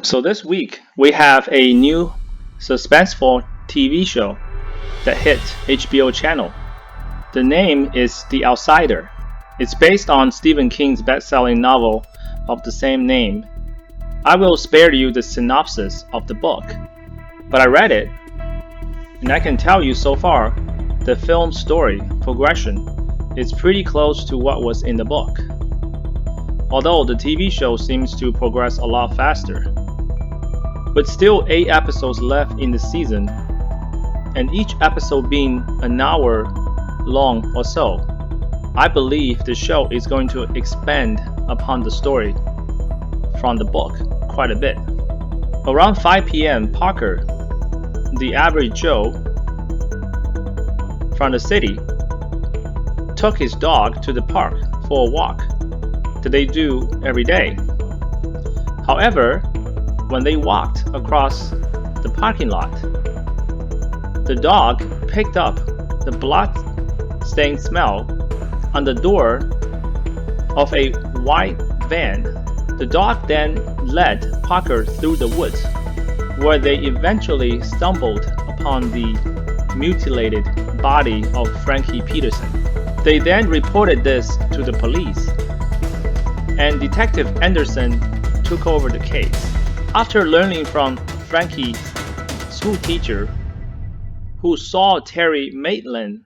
So this week we have a new suspenseful TV show that hit HBO channel. The name is The Outsider. It's based on Stephen King's best-selling novel of the same name. I will spare you the synopsis of the book, but I read it, and I can tell you so far, the film story progression is pretty close to what was in the book, although the TV show seems to progress a lot faster. With still 8 episodes left in the season, and each episode being an hour long or so, I believe the show is going to expand upon the story from the book quite a bit. Around 5 p.m., Parker, the average Joe from the city, took his dog to the park for a walk that they do every day. However, when they walked across the parking lot, the dog picked up the blood-stained smell on the door of a white van. The dog then led Parker through the woods, where they eventually stumbled upon the mutilated body of Frankie Peterson. They then reported this to the police, and Detective Anderson took over the case. After learning from Frankie's school teacher, who saw Terry Maitland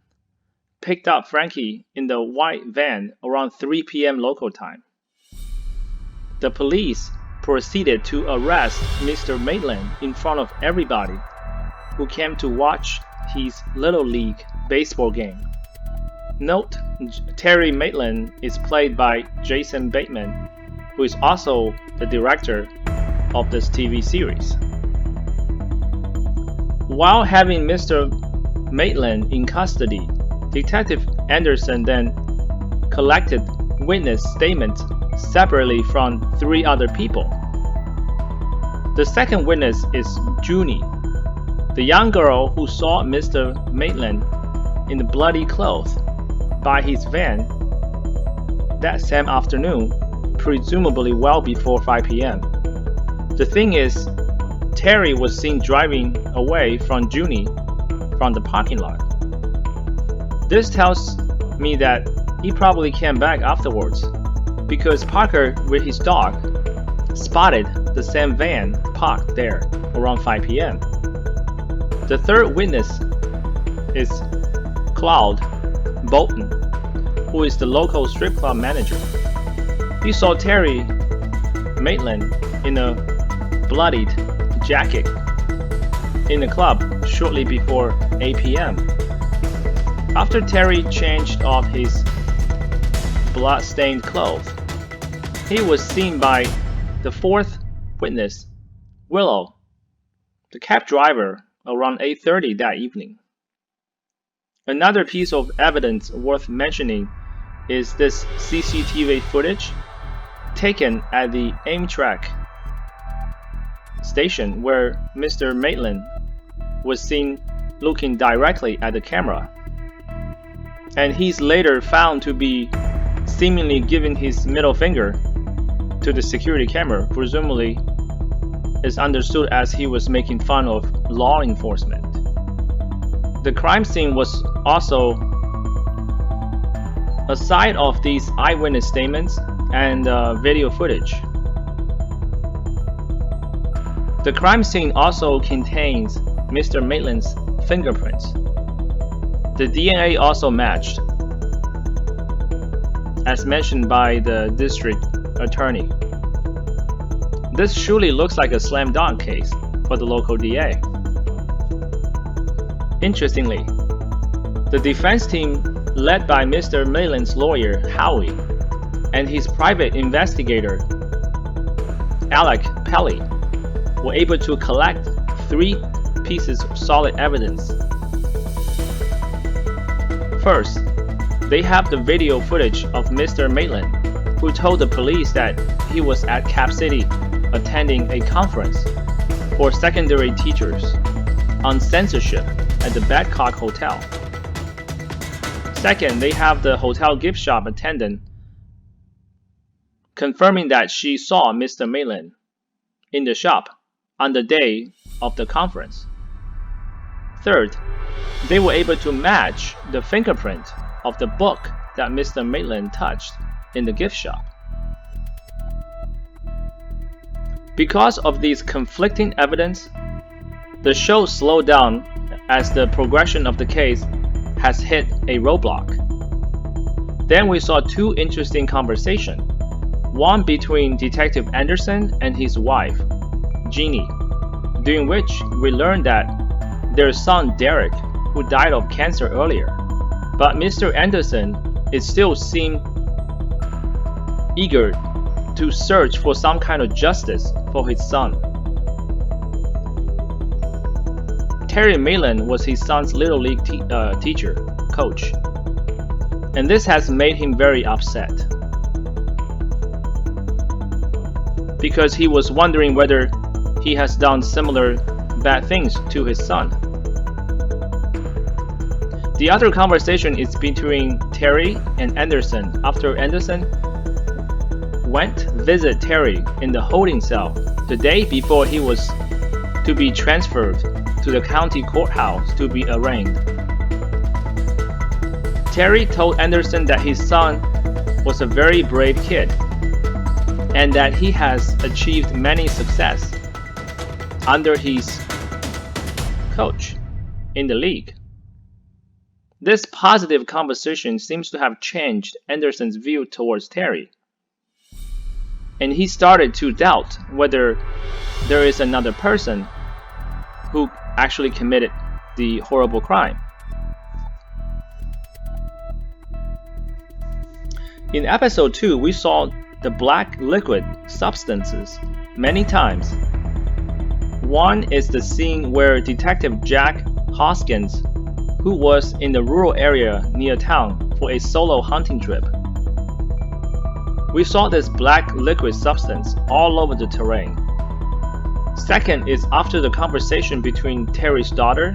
picked up Frankie in the white van around 3 p.m. local time, the police proceeded to arrest Mr. Maitland in front of everybody who came to watch his Little League baseball game. Note, Terry Maitland is played by Jason Bateman, who is also the director of this TV series. While having Mr. Maitland in custody, Detective Anderson then collected witness statements separately from 3 other people. The second witness is Junie, the young girl who saw Mr. Maitland in the bloody clothes by his van that same afternoon, presumably well before 5 p.m. The thing is, Terry was seen driving away from Junie from the parking lot. This tells me that he probably came back afterwards, because Parker with his dog spotted the same van parked there around 5 p.m. The third witness is Claude Bolton, who is the local strip club manager. He saw Terry Maitland in a bloodied jacket in the club shortly before 8 p.m. After Terry changed off his blood-stained clothes, he was seen by the fourth witness, Willow, the cab driver, around 8:30 that evening. Another piece of evidence worth mentioning is this CCTV footage taken at the Amtrak station, where Mr. Maitland was seen looking directly at the camera, and he's later found to be seemingly giving his middle finger to the security camera, presumably is understood as he was making fun of law enforcement. The crime scene was also, aside of these eyewitness statements and video footage, the crime scene also contains Mr. Maitland's fingerprints. The DNA also matched, as mentioned by the district attorney. This surely looks like a slam dunk case for the local DA. Interestingly, the defense team led by Mr. Maitland's lawyer, Howie, and his private investigator, Alec Pelly, were able to collect 3 pieces of solid evidence. First, they have the video footage of Mr. Maitland, who told the police that he was at Cap City attending a conference for secondary teachers on censorship at the Badcock Hotel. Second, they have the hotel gift shop attendant confirming that she saw Mr. Maitland in the shop on the day of the conference. Third, they were able to match the fingerprint of the book that Mr. Maitland touched in the gift shop. Because of these conflicting evidence, the show slowed down as the progression of the case has hit a roadblock. Then we saw two interesting conversations, one between Detective Anderson and his wife, Jeannie, during which we learned that their son Derek, who died of cancer earlier, but Mr. Anderson still seemed eager to search for some kind of justice for his son. Terry Maitland was his son's Little League coach, and this has made him very upset because he was wondering whether he has done similar bad things to his son. The other conversation is between Terry and Anderson after Anderson went to visit Terry in the holding cell the day before he was to be transferred to the county courthouse to be arraigned. Terry told Anderson that his son was a very brave kid and that he has achieved many success under his coach in the league. This positive conversation seems to have changed Anderson's view towards Terry, and he started to doubt whether there is another person who actually committed the horrible crime. In episode 2, we saw the black liquid substances many times. One is the scene where Detective Jack Hoskins, who was in the rural area near town for a solo hunting trip. We saw this black liquid substance all over the terrain. Second is after the conversation between Terry's daughter,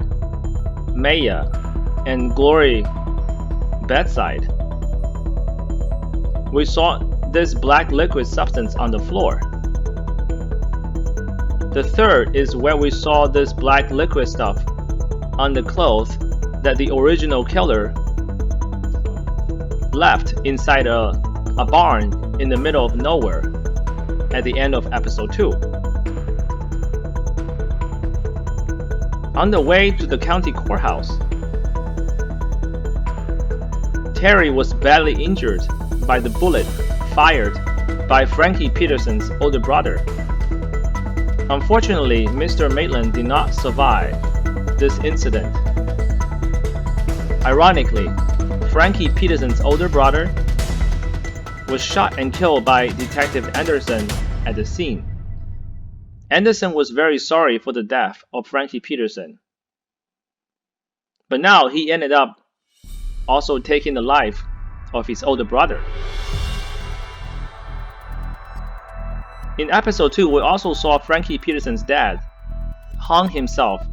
Maya, and Glory bedside. We saw this black liquid substance on the floor. The third is where we saw this black liquid stuff on the clothes that the original killer left inside a barn in the middle of nowhere at the end of episode 2. On the way to the county courthouse, Terry was badly injured by the bullet fired by Frankie Peterson's older brother. Unfortunately, Mr. Maitland did not survive this incident. Ironically, Frankie Peterson's older brother was shot and killed by Detective Anderson at the scene. Anderson was very sorry for the death of Frankie Peterson, but now he ended up also taking the life of his older brother. In episode 2, we also saw Frankie Peterson's dad hung himself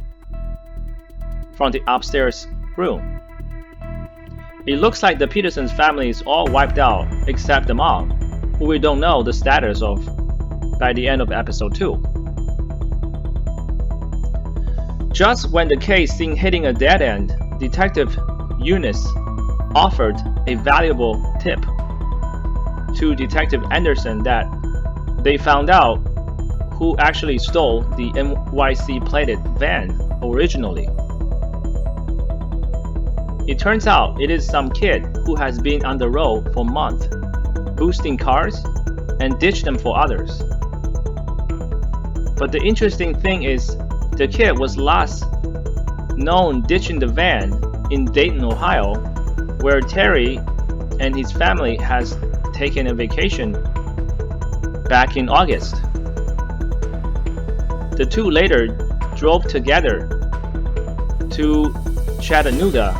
from the upstairs room. It looks like the Petersons family is all wiped out except the mom, who we don't know the status of by the end of episode 2. Just when the case seemed hitting a dead end, Detective Eunice offered a valuable tip to Detective Anderson that they found out who actually stole the NYC plated van originally. It turns out it is some kid who has been on the road for months, boosting cars and ditched them for others. But the interesting thing is, the kid was last known ditching the van in Dayton, Ohio, where Terry and his family has taken a vacation back in August. The two later drove together to Chattanooga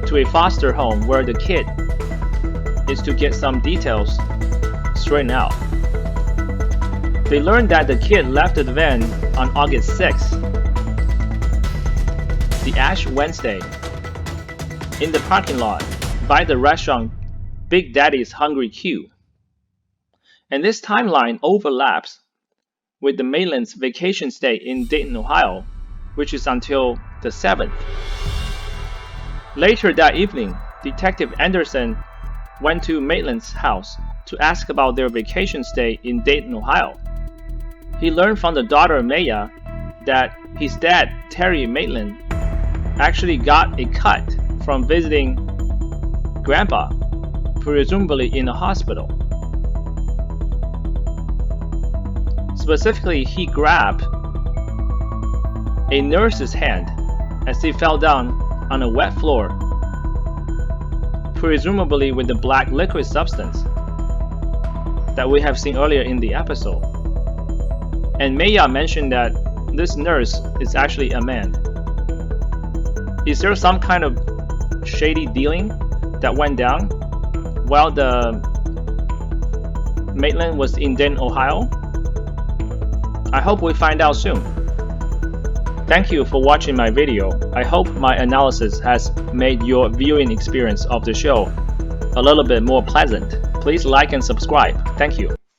to a foster home where the kid is to get some details straightened out. They learned that the kid left the van on August 6th, the Ash Wednesday, in the parking lot by the restaurant Big Daddy's Hungry Q. And this timeline overlaps with the Maitland's vacation stay in Dayton, Ohio, which is until the 7th. Later that evening, Detective Anderson went to Maitland's house to ask about their vacation stay in Dayton, Ohio. He learned from the daughter Maya that his dad, Terry Maitland, actually got a cut from visiting Grandpa, presumably in a hospital. Specifically, he grabbed a nurse's hand as he fell down on a wet floor, presumably with the black liquid substance that we have seen earlier in the episode. And Maya mentioned that this nurse is actually a man. Is there some kind of shady dealing that went down while the Maitland was in Dayton, Ohio? I hope we find out soon. Thank you for watching my video. I hope my analysis has made your viewing experience of the show a little bit more pleasant. Please like and subscribe. Thank you.